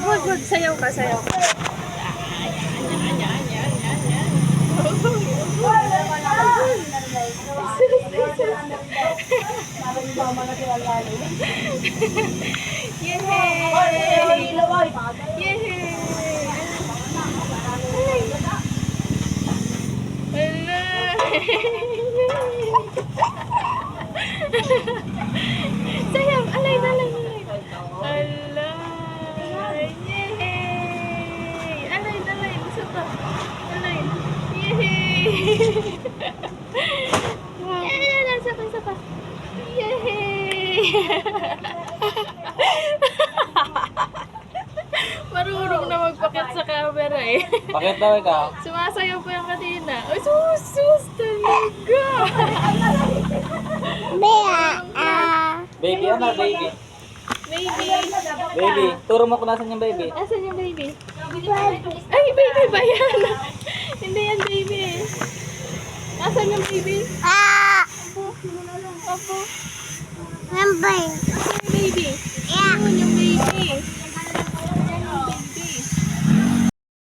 Wag. Sayaw ka, sayaw ka. Sayaw, alay. Alay. Yay! Alay. Isa pa. Alay. Yay! Isa pa. Yay! Marunong na magpakit sa camera eh. Bakit daw ikaw? Sumasayaw pa yung kanina. Ay, sus talaga. Baby, ano baby? Baby, turo mo kung nasan yung baby. Asan yung baby? Ay, baby ba yan? Hindi yan baby eh. Asan yung baby? Opo. Asan yung baby?